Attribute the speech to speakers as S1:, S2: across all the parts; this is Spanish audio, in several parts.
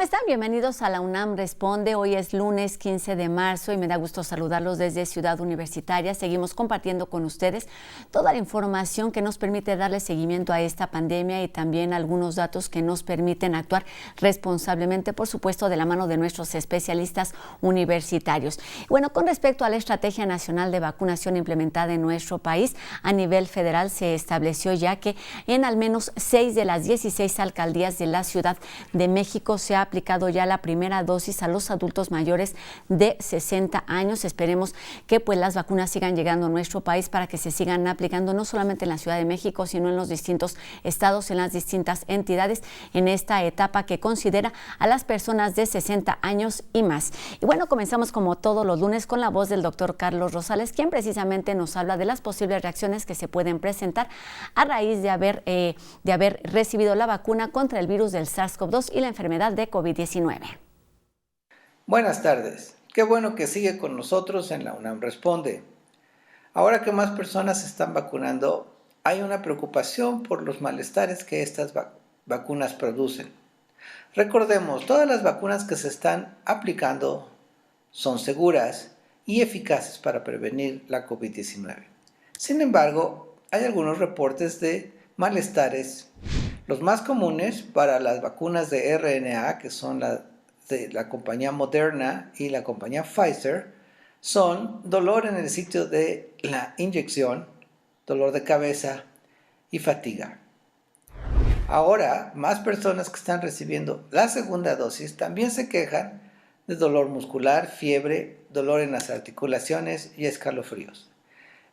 S1: están? Bienvenidos a la UNAM Responde. Hoy es lunes 15 de marzo y me da gusto saludarlos desde Ciudad Universitaria. Seguimos compartiendo con ustedes toda la información que nos permite darle seguimiento a esta pandemia y también algunos datos que nos permiten actuar responsablemente, por supuesto, de la mano de nuestros especialistas universitarios. Bueno, con respecto a la Estrategia Nacional de Vacunación implementada en nuestro país, a nivel federal se estableció ya que en al menos 6 de las 16 alcaldías de la Ciudad de México se ha aplicado ya la primera dosis a los adultos mayores de 60 años. Esperemos que pues las vacunas sigan llegando a nuestro país para que se sigan aplicando no solamente en la Ciudad de México, sino en los distintos estados, en las distintas entidades, en esta etapa que considera a las personas de 60 años y más. Y bueno, comenzamos como todos los lunes con la voz del doctor Carlos Rosales, quien precisamente nos habla de las posibles reacciones que se pueden presentar a raíz de haber recibido la vacuna contra el virus del SARS-CoV-2 y la enfermedad de COVID-19.
S2: Buenas tardes. Qué bueno que sigue con nosotros en la UNAM Responde. Ahora que más personas se están vacunando, hay una preocupación por los malestares que estas vacunas producen. Recordemos, todas las vacunas que se están aplicando son seguras y eficaces para prevenir la COVID-19. Sin embargo, hay algunos reportes de malestares. Los más comunes para las vacunas de RNA, que son de la compañía Moderna y la compañía Pfizer, son dolor en el sitio de la inyección, dolor de cabeza y fatiga. Ahora, más personas que están recibiendo la segunda dosis también se quejan de dolor muscular, fiebre, dolor en las articulaciones y escalofríos.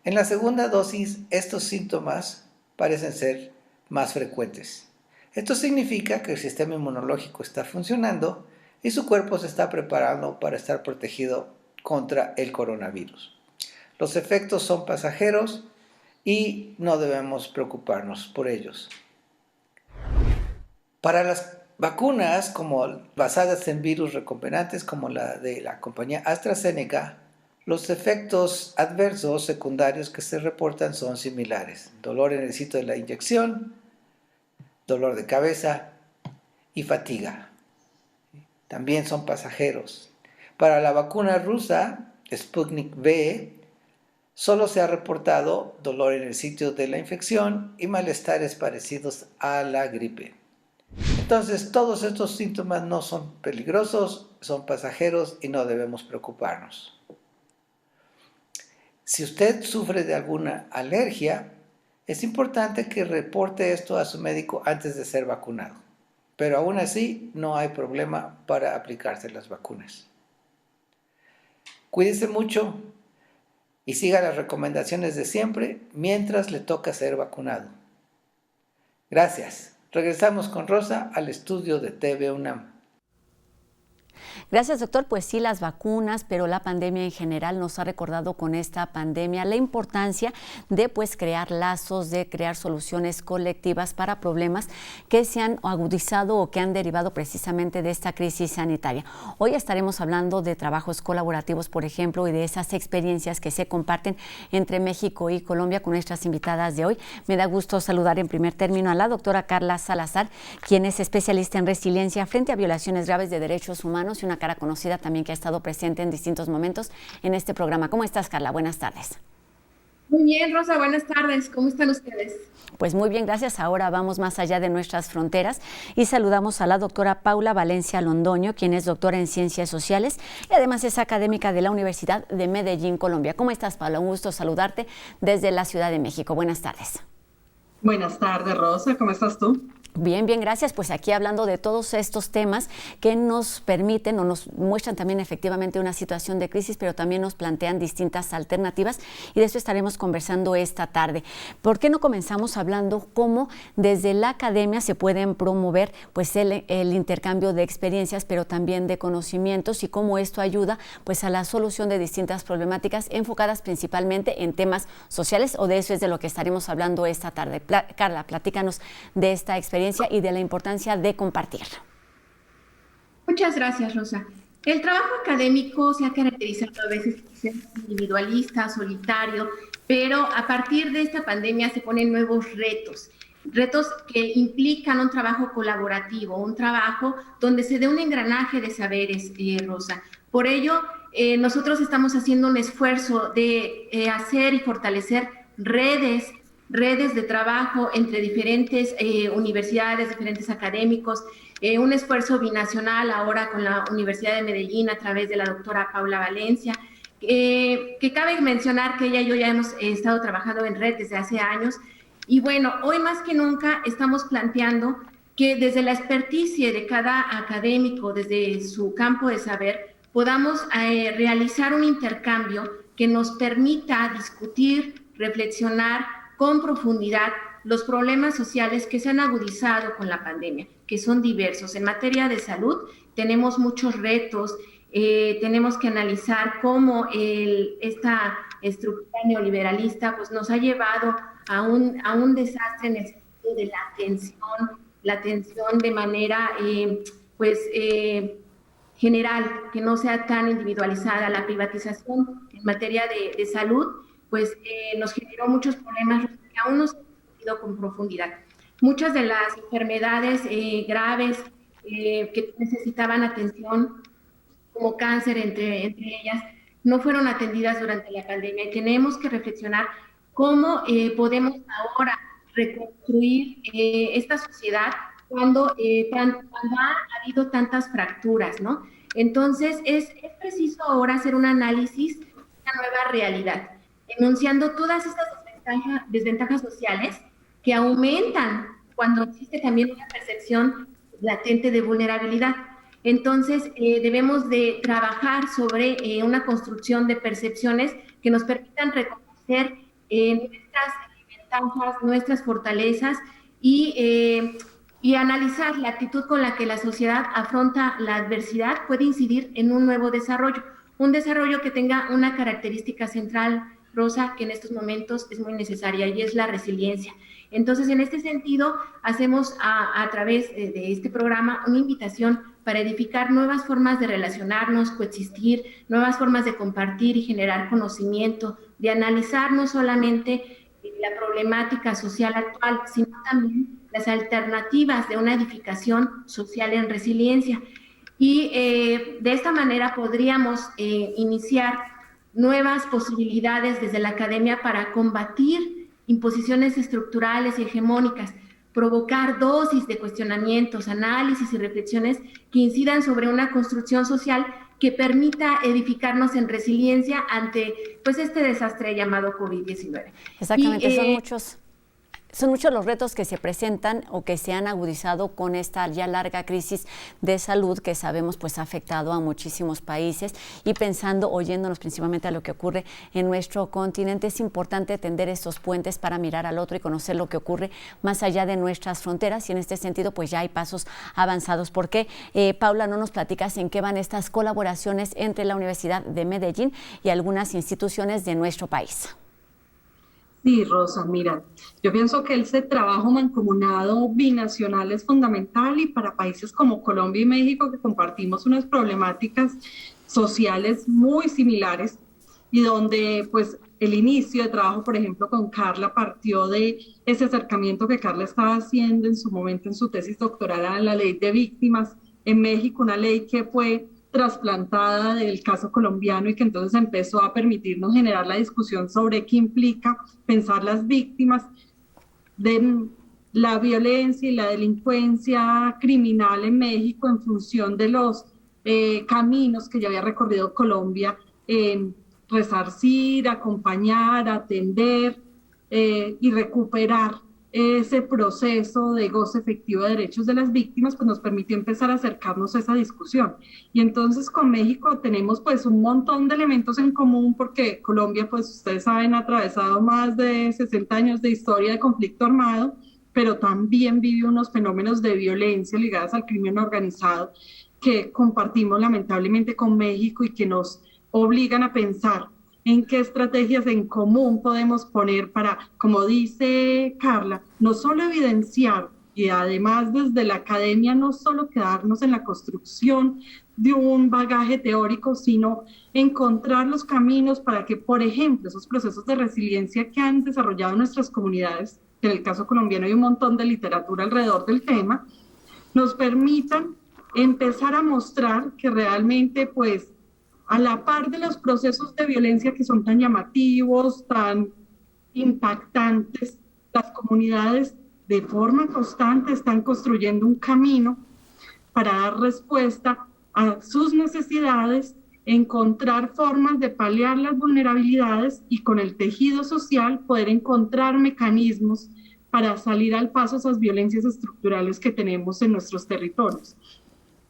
S2: En la segunda dosis, estos síntomas parecen ser más frecuentes. Esto significa que el sistema inmunológico está funcionando y su cuerpo se está preparando para estar protegido contra el coronavirus. Los efectos son pasajeros y no debemos preocuparnos por ellos. Para las vacunas basadas en virus recombinantes como la de la compañía AstraZeneca, los efectos adversos secundarios que se reportan son similares: dolor en el sitio de la inyección, dolor de cabeza y fatiga. También son pasajeros. Para la vacuna rusa, Sputnik V, solo se ha reportado dolor en el sitio de la infección y malestares parecidos a la gripe. Entonces, todos estos síntomas no son peligrosos, son pasajeros y no debemos preocuparnos. Si usted sufre de alguna alergia, es importante que reporte esto a su médico antes de ser vacunado. Pero aún así, no hay problema para aplicarse las vacunas. Cuídese mucho y siga las recomendaciones de siempre mientras le toca ser vacunado. Gracias. Regresamos con Rosa al estudio de TV UNAM.
S1: Gracias, doctor. Pues sí, las vacunas, pero la pandemia en general nos ha recordado con esta pandemia la importancia de crear lazos, de crear soluciones colectivas para problemas que se han agudizado o que han derivado precisamente de esta crisis sanitaria. Hoy estaremos hablando de trabajos colaborativos, por ejemplo, y de esas experiencias que se comparten entre México y Colombia con nuestras invitadas de hoy. Me da gusto saludar en primer término a la doctora Carla Salazar, quien es especialista en resiliencia frente a violaciones graves de derechos humanos y una cara conocida también que ha estado presente en distintos momentos en este programa. ¿Cómo estás, Carla? Buenas tardes.
S3: Muy bien, Rosa, buenas tardes. ¿Cómo están ustedes?
S1: Pues muy bien, gracias. Ahora vamos más allá de nuestras fronteras y saludamos a la doctora Paula Valencia Londoño, quien es doctora en Ciencias Sociales y además es académica de la Universidad de Medellín, Colombia. ¿Cómo estás, Paula? Un gusto saludarte desde la Ciudad de México. Buenas tardes.
S4: Buenas tardes, Rosa. ¿Cómo estás tú?
S1: Bien, bien, gracias. Pues aquí hablando de todos estos temas que nos permiten o nos muestran también efectivamente una situación de crisis, pero también nos plantean distintas alternativas y de eso estaremos conversando esta tarde. ¿Por qué no comenzamos hablando cómo desde la academia se pueden promover el intercambio de experiencias, pero también de conocimientos y cómo esto ayuda a la solución de distintas problemáticas enfocadas principalmente en temas sociales, o de eso es de lo que estaremos hablando esta tarde? Carla, platícanos de esta experiencia y de la importancia de compartir.
S3: Muchas gracias, Rosa. El trabajo académico se ha caracterizado a veces por ser individualista, solitario, pero a partir de esta pandemia se ponen nuevos retos. retos que implican un trabajo colaborativo, un trabajo donde se dé un engranaje de saberes, Rosa. Por ello, nosotros estamos haciendo un esfuerzo de hacer y fortalecer redes de trabajo entre diferentes universidades, diferentes académicos, un esfuerzo binacional ahora con la Universidad de Medellín a través de la doctora Paula Valencia, que cabe mencionar que ella y yo ya hemos estado trabajando en red desde hace años. Y bueno, hoy más que nunca estamos planteando que desde la experticia de cada académico, desde su campo de saber, podamos realizar un intercambio que nos permita discutir, reflexionar con profundidad los problemas sociales que se han agudizado con la pandemia, que son diversos. En materia de salud tenemos muchos retos, tenemos que analizar cómo esta estructura neoliberalista pues, nos ha llevado a un desastre en el sentido de la atención de manera general, que no sea tan individualizada. La privatización en materia de salud pues nos generó muchos problemas que aún no se han discutido con profundidad. Muchas de las enfermedades graves que necesitaban atención, como cáncer entre ellas, no fueron atendidas durante la pandemia y tenemos que reflexionar cómo podemos ahora reconstruir esta sociedad cuando ha habido tantas fracturas, ¿no? Entonces, es preciso ahora hacer un análisis de una nueva realidad, enunciando todas estas desventajas sociales que aumentan cuando existe también una percepción latente de vulnerabilidad. Entonces, debemos de trabajar sobre una construcción de percepciones que nos permitan reconocer nuestras ventajas, nuestras fortalezas y analizar la actitud con la que la sociedad afronta la adversidad puede incidir en un nuevo desarrollo, un desarrollo que tenga una característica central, Rosa, que en estos momentos es muy necesaria y es la resiliencia. Entonces, en este sentido, hacemos a través de este programa una invitación para edificar nuevas formas de relacionarnos, coexistir, nuevas formas de compartir y generar conocimiento, de analizar no solamente la problemática social actual, sino también las alternativas de una edificación social en resiliencia. Y de esta manera podríamos iniciar nuevas posibilidades desde la academia para combatir imposiciones estructurales y hegemónicas, provocar dosis de cuestionamientos, análisis y reflexiones que incidan sobre una construcción social que permita edificarnos en resiliencia ante pues, este desastre llamado COVID-19.
S1: Exactamente, son muchos los retos que se presentan o que se han agudizado con esta ya larga crisis de salud que sabemos pues ha afectado a muchísimos países, y pensando, oyéndonos principalmente a lo que ocurre en nuestro continente, es importante tender estos puentes para mirar al otro y conocer lo que ocurre más allá de nuestras fronteras, y en este sentido pues ya hay pasos avanzados. ¿Por qué, Paula, no nos platicas en qué van estas colaboraciones entre la Universidad de Medellín y algunas instituciones de nuestro país?
S4: Sí, Rosa, mira, yo pienso que ese trabajo mancomunado binacional es fundamental, y para países como Colombia y México, que compartimos unas problemáticas sociales muy similares y donde pues el inicio de trabajo, por ejemplo, con Carla partió de ese acercamiento que Carla estaba haciendo en su momento en su tesis doctoral a la ley de víctimas en México, una ley que fue trasplantada del caso colombiano y que entonces empezó a permitirnos generar la discusión sobre qué implica pensar las víctimas de la violencia y la delincuencia criminal en México en función de los caminos que ya había recorrido Colombia en resarcir, acompañar, atender y recuperar ese proceso de goce efectivo de derechos de las víctimas, pues nos permitió empezar a acercarnos a esa discusión. Y entonces con México tenemos pues un montón de elementos en común, porque Colombia, pues ustedes saben, ha atravesado más de 60 años de historia de conflicto armado, pero también vive unos fenómenos de violencia ligados al crimen organizado que compartimos lamentablemente con México y que nos obligan a pensar en qué estrategias en común podemos poner para, como dice Carla, no solo evidenciar y además desde la academia no solo quedarnos en la construcción de un bagaje teórico, sino encontrar los caminos para que, por ejemplo, esos procesos de resiliencia que han desarrollado nuestras comunidades que en el caso colombiano hay un montón de literatura alrededor del tema, nos permitan empezar a mostrar que realmente, pues, a la par de los procesos de violencia que son tan llamativos, tan impactantes, las comunidades de forma constante están construyendo un camino para dar respuesta a sus necesidades, encontrar formas de paliar las vulnerabilidades y con el tejido social poder encontrar mecanismos para salir al paso a esas violencias estructurales que tenemos en nuestros territorios.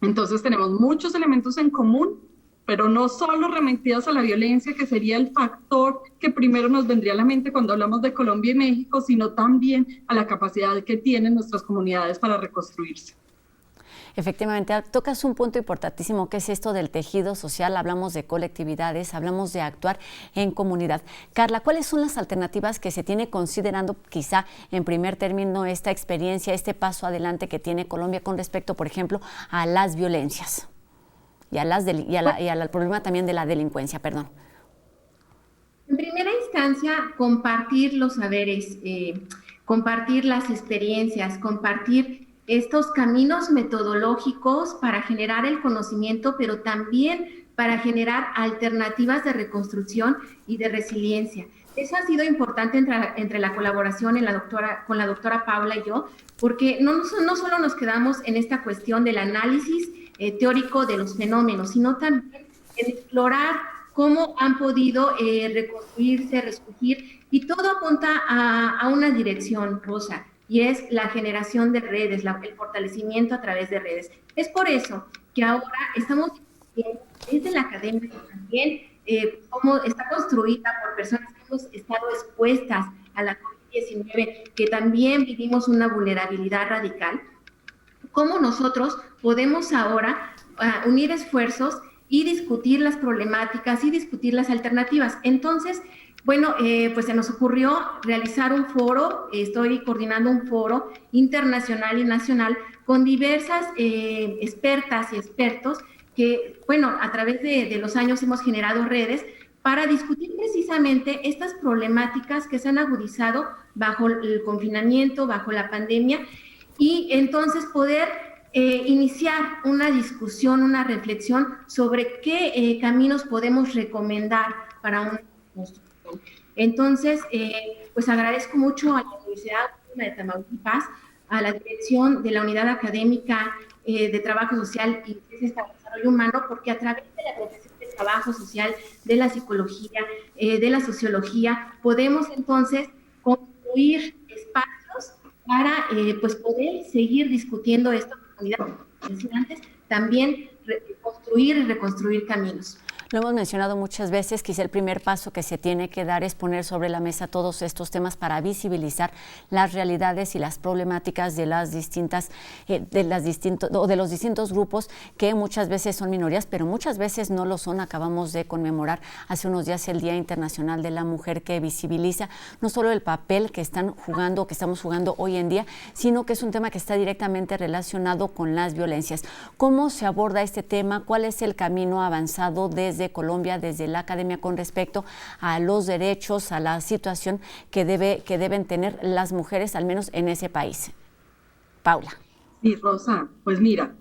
S4: Entonces tenemos muchos elementos en común, pero no solo remitidos a la violencia, que sería el factor que primero nos vendría a la mente cuando hablamos de Colombia y México, sino también a la capacidad que tienen nuestras comunidades para reconstruirse.
S1: Efectivamente, tocas un punto importantísimo, que es esto del tejido social. Hablamos de colectividades, hablamos de actuar en comunidad. Carla, ¿cuáles son las alternativas que se tiene considerando quizá en primer término esta experiencia, este paso adelante que tiene Colombia con respecto, por ejemplo, a las violencias y al problema también de la delincuencia? Perdón.
S3: En primera instancia, compartir los saberes, compartir las experiencias, compartir estos caminos metodológicos para generar el conocimiento, pero también para generar alternativas de reconstrucción y de resiliencia. Eso ha sido importante entre la colaboración con la doctora Paula y yo, porque no solo nos quedamos en esta cuestión del análisis teórico de los fenómenos, sino también en explorar cómo han podido reconstruirse, resurgir, y todo apunta a una dirección, Rosa, y es la generación de redes, el fortalecimiento a través de redes. Es por eso que ahora estamos viendo desde la academia también cómo está construida por personas que hemos estado expuestas a la COVID-19, que también vivimos una vulnerabilidad radical, cómo nosotros podemos ahora unir esfuerzos y discutir las problemáticas y discutir las alternativas. Entonces, bueno, pues se nos ocurrió realizar un foro. Estoy coordinando un foro internacional y nacional con diversas expertas y expertos que, bueno, a través de los años hemos generado redes para discutir precisamente estas problemáticas que se han agudizado bajo el confinamiento, bajo la pandemia, y entonces poder iniciar una discusión, una reflexión sobre qué caminos podemos recomendar para una construcción. Entonces, pues agradezco mucho a la Universidad Autónoma de Tamaulipas, a la dirección de la Unidad Académica de Trabajo Social y Desarrollo Humano, porque a través de la profesión de trabajo social, de la psicología, de la sociología, podemos entonces construir espacios para pues poder seguir discutiendo esta comunidad. Antes, también construir y reconstruir caminos.
S1: Lo hemos mencionado muchas veces, quizá el primer paso que se tiene que dar es poner sobre la mesa todos estos temas para visibilizar las realidades y las problemáticas de los distintos grupos que muchas veces son minorías, pero muchas veces no lo son. Acabamos de conmemorar hace unos días el Día Internacional de la Mujer, que visibiliza no solo el papel que están jugando, que estamos jugando hoy en día, sino que es un tema que está directamente relacionado con las violencias. ¿Cómo se aborda este tema? ¿Cuál es el camino avanzado desde Colombia, desde la academia, con respecto a los derechos, a la situación que deben tener las mujeres, al menos en ese país? Paula.
S4: Sí, Rosa, pues mira,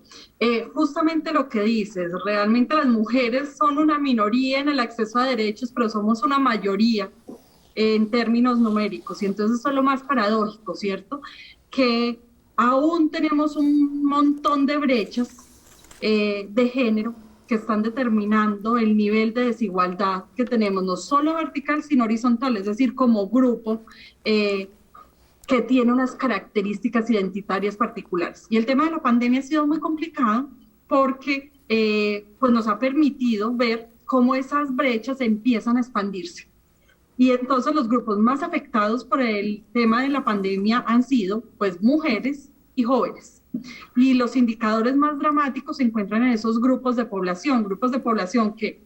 S4: justamente lo que dices, realmente las mujeres son una minoría en el acceso a derechos, pero somos una mayoría en términos numéricos, y entonces eso es lo más paradójico, ¿cierto? Que aún tenemos un montón de brechas de género que están determinando el nivel de desigualdad que tenemos, no solo vertical, sino horizontal, es decir, como grupo que tiene unas características identitarias particulares. Y el tema de la pandemia ha sido muy complicado porque pues nos ha permitido ver cómo esas brechas empiezan a expandirse. Y entonces los grupos más afectados por el tema de la pandemia han sido pues mujeres y jóvenes. Y los indicadores más dramáticos se encuentran en esos grupos de población que,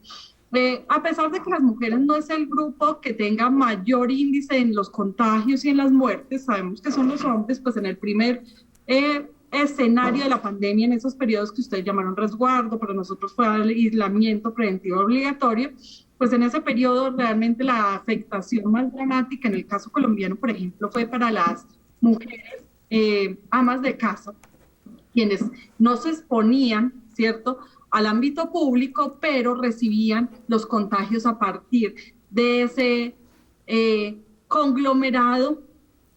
S4: a pesar de que las mujeres no es el grupo que tenga mayor índice en los contagios y en las muertes, sabemos que son los hombres, pues en el primer escenario de la pandemia, en esos periodos que ustedes llamaron resguardo, para nosotros fue el aislamiento preventivo obligatorio, pues en ese periodo realmente la afectación más dramática en el caso colombiano, por ejemplo, fue para las mujeres amas de casa, quienes no se exponían, ¿cierto?, al ámbito público, pero recibían los contagios a partir de ese conglomerado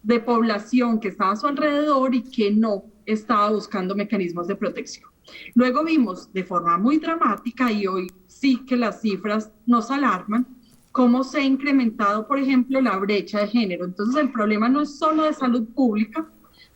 S4: de población que estaba a su alrededor y que no estaba buscando mecanismos de protección. Luego vimos de forma muy dramática, y hoy sí que las cifras nos alarman, cómo se ha incrementado, por ejemplo, la brecha de género. Entonces el problema no es solo de salud pública,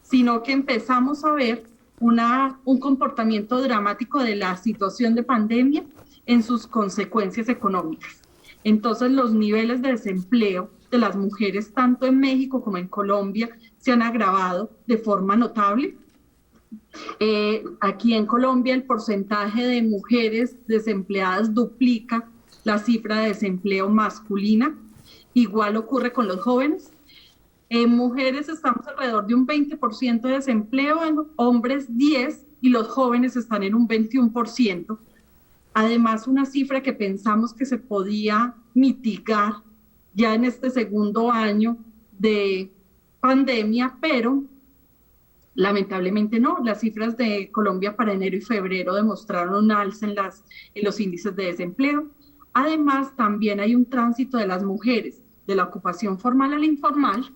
S4: sino que empezamos a ver un comportamiento dramático de la situación de pandemia en sus consecuencias económicas. Entonces los niveles de desempleo de las mujeres, tanto en México como en Colombia, se han agravado de forma notable. Aquí en Colombia el porcentaje de mujeres desempleadas duplica la cifra de desempleo masculina. Igual ocurre con los jóvenes. En mujeres estamos alrededor de un 20% de desempleo, en hombres 10%, y los jóvenes están en un 21%. Además, una cifra que pensamos que se podía mitigar ya en este segundo año de pandemia, pero lamentablemente no. Las cifras de Colombia para enero y febrero demostraron un alza en los índices de desempleo. Además, también hay un tránsito de las mujeres de la ocupación formal a la informal,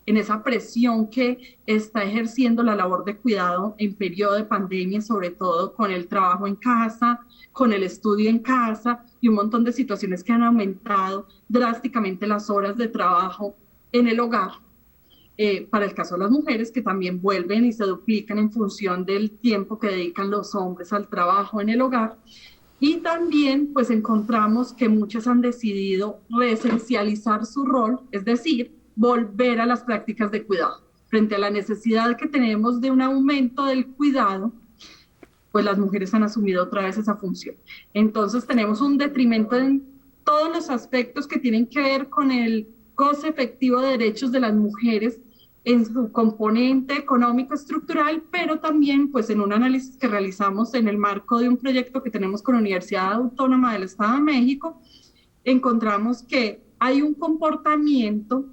S4: en esa presión que está ejerciendo la labor de cuidado en periodo de pandemia, sobre todo con el trabajo en casa, con el estudio en casa y un montón de situaciones que han aumentado drásticamente las horas de trabajo en el hogar. Para el caso de las mujeres, que también vuelven y se duplican en función del tiempo que dedican los hombres al trabajo en el hogar. Y también pues encontramos que muchas han decidido reesencializar su rol, es decir, volver a las prácticas de cuidado. Frente a la necesidad que tenemos de un aumento del cuidado, pues las mujeres han asumido otra vez esa función. Entonces tenemos un detrimento en todos los aspectos que tienen que ver con el goce efectivo de derechos de las mujeres en su componente económico estructural, pero también pues en un análisis que realizamos en el marco de un proyecto que tenemos con la Universidad Autónoma del Estado de México, encontramos que hay un comportamiento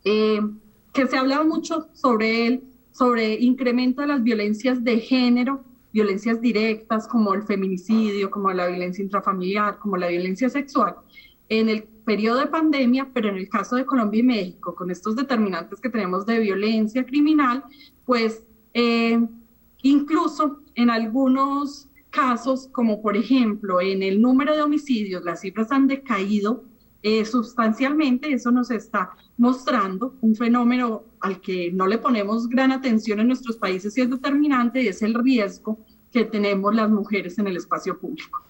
S4: que se ha hablado mucho sobre él, sobre incremento de las violencias de género, violencias directas como el feminicidio, como la violencia intrafamiliar, como la violencia sexual, en el periodo de pandemia, pero en el caso de Colombia y México, con estos determinantes que tenemos de violencia criminal, pues incluso en algunos casos, como por ejemplo en el número de homicidios, las cifras han decaído sustancialmente. Eso nos está mostrando un fenómeno al que no le ponemos gran atención en nuestros países y es determinante, y es el riesgo que tenemos las mujeres en el espacio público.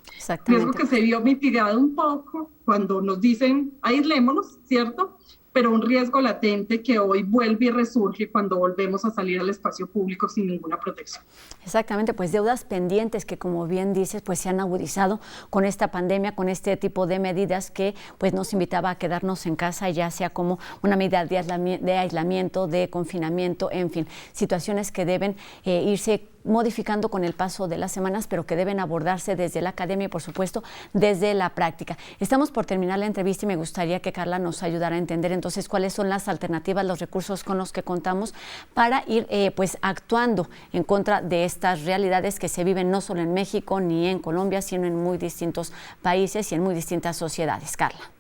S4: Riesgo que se vio mitigado un poco cuando nos dicen aislémonos, ¿cierto? Pero un riesgo latente que hoy vuelve y resurge cuando volvemos a salir al espacio público sin ninguna protección.
S1: Exactamente, pues deudas pendientes que, como bien dices, pues se han agudizado con esta pandemia, con este tipo de medidas que pues nos invitaba a quedarnos en casa, ya sea como una medida de aislamiento, de confinamiento, en fin, situaciones que deben irse modificando con el paso de las semanas, pero que deben abordarse desde la academia y, por supuesto, desde la práctica. Estamos por terminar la entrevista y me gustaría que Carla nos ayudara a entender entonces cuáles son las alternativas, los recursos con los que contamos para ir pues actuando en contra de estas realidades que se viven no solo en México ni en Colombia, sino en muy distintos países y en muy distintas sociedades. Carla.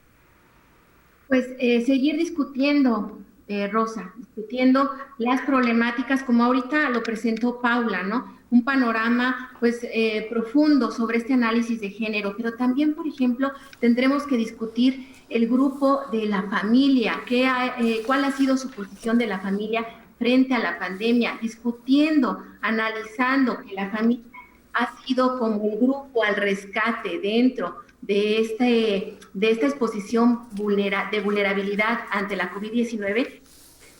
S3: Pues seguir discutiendo, Rosa, discutiendo las problemáticas, como ahorita lo presentó Paula, ¿no? Un panorama pues profundo sobre este análisis de género, pero también, por ejemplo, tendremos que discutir el grupo de la familia, cuál ha sido su posición de la familia frente a la pandemia, discutiendo, analizando que la familia ha sido como el grupo al rescate dentro de esta exposición de vulnerabilidad ante la COVID-19,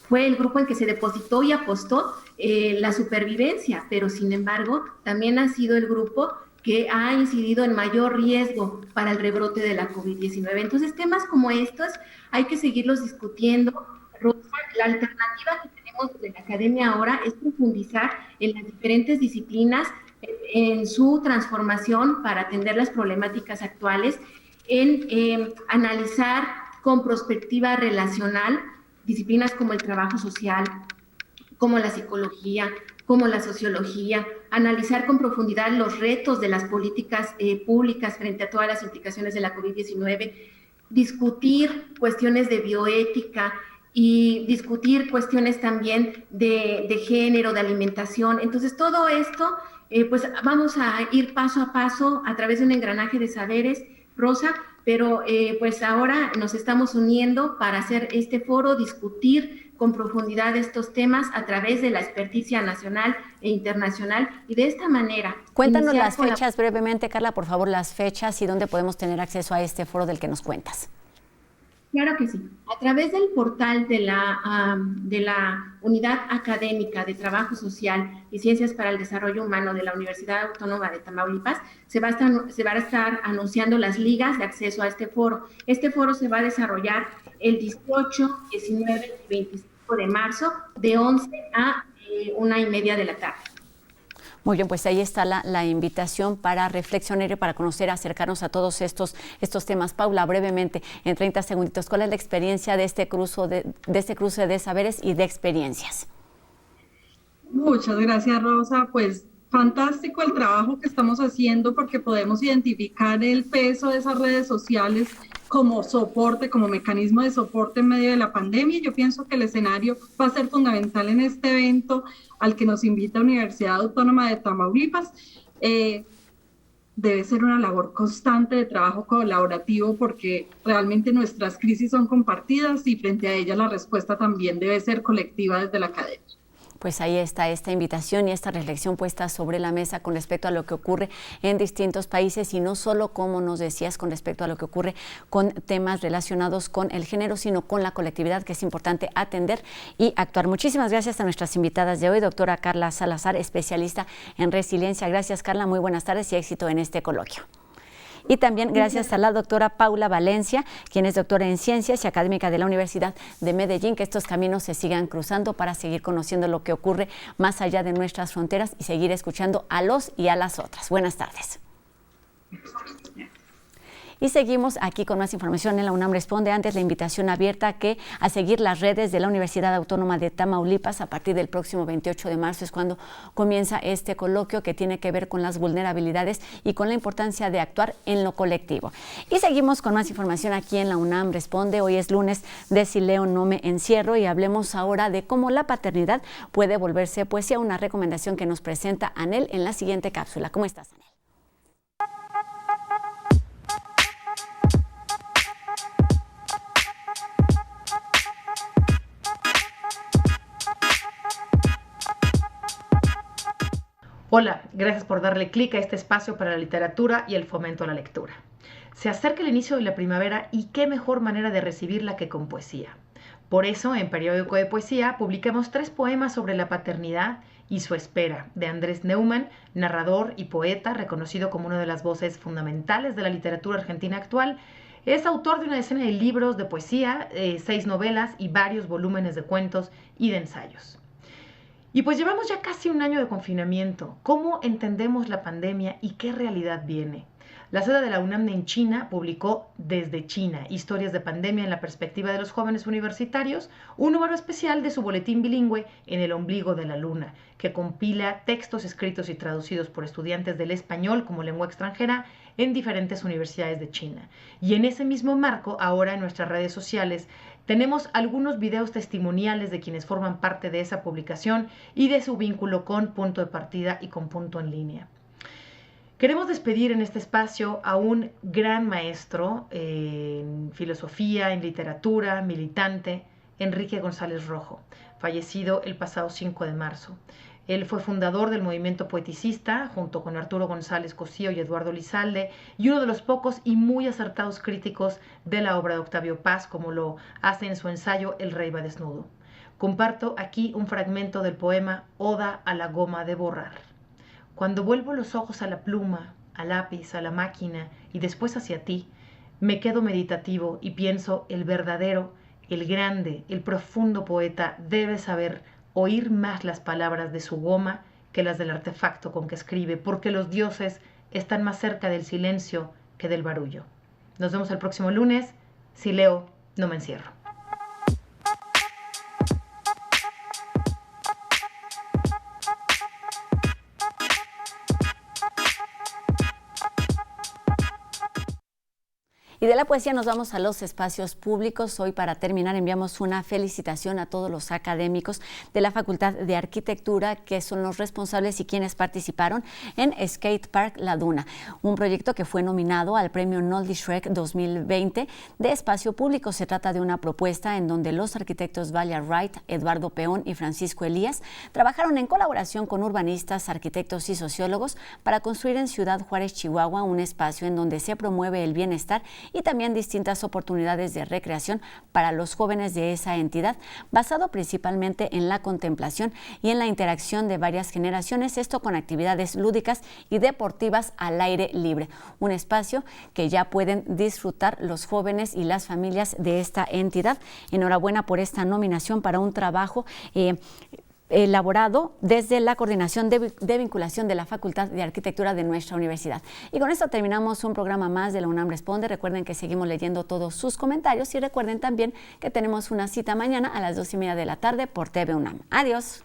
S3: fue el grupo en que se depositó y apostó la supervivencia, pero sin embargo también ha sido el grupo que ha incidido en mayor riesgo para el rebrote de la COVID-19. Entonces, temas como estos hay que seguirlos discutiendo. Rosa, la alternativa que tenemos desde la academia ahora es profundizar en las diferentes disciplinas, en su transformación para atender las problemáticas actuales, en analizar con perspectiva relacional disciplinas como el trabajo social, como la psicología, como la sociología, analizar con profundidad los retos de las políticas públicas frente a todas las implicaciones de la COVID-19, discutir cuestiones de bioética y discutir cuestiones también de género, de alimentación. Entonces, todo esto, pues vamos a ir paso a paso a través de un engranaje de saberes, Rosa, pero pues ahora nos estamos uniendo para hacer este foro, discutir con profundidad estos temas a través de la experticia nacional e internacional y de esta manera.
S1: Cuéntanos las fechas brevemente, Carla, por favor, las fechas y dónde podemos tener acceso a este foro del que nos cuentas.
S3: Claro que sí. A través del portal de la Unidad Académica de Trabajo Social y Ciencias para el Desarrollo Humano de la Universidad Autónoma de Tamaulipas, se va a estar anunciando las ligas de acceso a este foro. Este foro se va a desarrollar el 18, 19 y 25 de marzo, de 11 a 1:30 de la tarde.
S1: Muy bien, pues ahí está la invitación para reflexionar y para conocer, acercarnos a todos estos temas. Paula, brevemente, en 30 segunditos, ¿cuál es la experiencia de este cruce de saberes y de experiencias?
S4: Muchas gracias, Rosa. Pues fantástico el trabajo que estamos haciendo porque podemos identificar el peso de esas redes sociales como soporte, como mecanismo de soporte en medio de la pandemia. Yo pienso que el escenario va a ser fundamental en este evento al que nos invita la Universidad Autónoma de Tamaulipas. Debe ser una labor constante de trabajo colaborativo porque realmente nuestras crisis son compartidas y frente a ellas la respuesta también debe ser colectiva desde la academia.
S1: Pues ahí está esta invitación y esta reflexión puesta sobre la mesa con respecto a lo que ocurre en distintos países y no solo, como nos decías, con respecto a lo que ocurre con temas relacionados con el género, sino con la colectividad, que es importante atender y actuar. Muchísimas gracias a nuestras invitadas de hoy, doctora Carla Salazar, especialista en resiliencia. Gracias, Carla, muy buenas tardes y éxito en este coloquio. Y también gracias a la doctora Paula Valencia, quien es doctora en Ciencias y académica de la Universidad de Medellín, que estos caminos se sigan cruzando para seguir conociendo lo que ocurre más allá de nuestras fronteras y seguir escuchando a los y a las otras. Buenas tardes. Y seguimos aquí con más información en la UNAM Responde. Antes, la invitación abierta a seguir las redes de la Universidad Autónoma de Tamaulipas. A partir del próximo 28 de marzo es cuando comienza este coloquio que tiene que ver con las vulnerabilidades y con la importancia de actuar en lo colectivo. Y seguimos con más información aquí en la UNAM Responde. Hoy es lunes de Si leo no me encierro y hablemos ahora de cómo la paternidad puede volverse poesía, una recomendación que nos presenta Anel en la siguiente cápsula. ¿Cómo estás, Anel?
S5: Hola, gracias por darle clic a este espacio para la literatura y el fomento a la lectura. Se acerca el inicio de la primavera y qué mejor manera de recibirla que con poesía. Por eso, en Periódico de Poesía, publicamos 3 poemas sobre la paternidad y su espera, de Andrés Neumann, narrador y poeta, reconocido como una de las voces fundamentales de la literatura argentina actual. Es autor de una decena de libros de poesía, 6 novelas y varios volúmenes de cuentos y de ensayos. Y pues llevamos ya casi un año de confinamiento. ¿Cómo entendemos la pandemia y qué realidad viene? La sede de la UNAM en China publicó Desde China, historias de pandemia en la perspectiva de los jóvenes universitarios, un número especial de su boletín bilingüe En el ombligo de la luna, que compila textos escritos y traducidos por estudiantes del español como lengua extranjera en diferentes universidades de China. Y en ese mismo marco, ahora en nuestras redes sociales, tenemos algunos videos testimoniales de quienes forman parte de esa publicación y de su vínculo con Punto de Partida y con Punto en Línea. Queremos despedir en este espacio a un gran maestro en filosofía, en literatura, militante, Enrique González Rojo, fallecido el pasado 5 de marzo. Él fue fundador del movimiento poeticista, junto con Arturo González Cosío y Eduardo Lizalde, y uno de los pocos y muy acertados críticos de la obra de Octavio Paz, como lo hace en su ensayo El rey va desnudo. Comparto aquí un fragmento del poema Oda a la goma de borrar. Cuando vuelvo los ojos a la pluma, al lápiz, a la máquina y después hacia ti, me quedo meditativo y pienso el verdadero, el grande, el profundo poeta debe saber oír más las palabras de su goma que las del artefacto con que escribe, porque los dioses están más cerca del silencio que del barullo. Nos vemos el próximo lunes. Si leo, no me encierro.
S1: Y de la poesía nos vamos a los espacios públicos. Hoy, para terminar, enviamos una felicitación a todos los académicos de la Facultad de Arquitectura, que son los responsables y quienes participaron en Skate Park La Duna, un proyecto que fue nominado al premio Noldi Shrek 2020 de espacio público. Se trata de una propuesta en donde los arquitectos Valia Wright, Eduardo Peón y Francisco Elías trabajaron en colaboración con urbanistas, arquitectos y sociólogos para construir en Ciudad Juárez, Chihuahua, un espacio en donde se promueve el bienestar y también distintas oportunidades de recreación para los jóvenes de esa entidad, basado principalmente en la contemplación y en la interacción de varias generaciones, esto con actividades lúdicas y deportivas al aire libre. Un espacio que ya pueden disfrutar los jóvenes y las familias de esta entidad. Enhorabuena por esta nominación para un trabajo elaborado desde la Coordinación de Vinculación de la Facultad de Arquitectura de nuestra universidad. Y con esto terminamos un programa más de la UNAM Responde. Recuerden que seguimos leyendo todos sus comentarios y recuerden también que tenemos una cita mañana a las 2:30 de la tarde por TV UNAM. Adiós.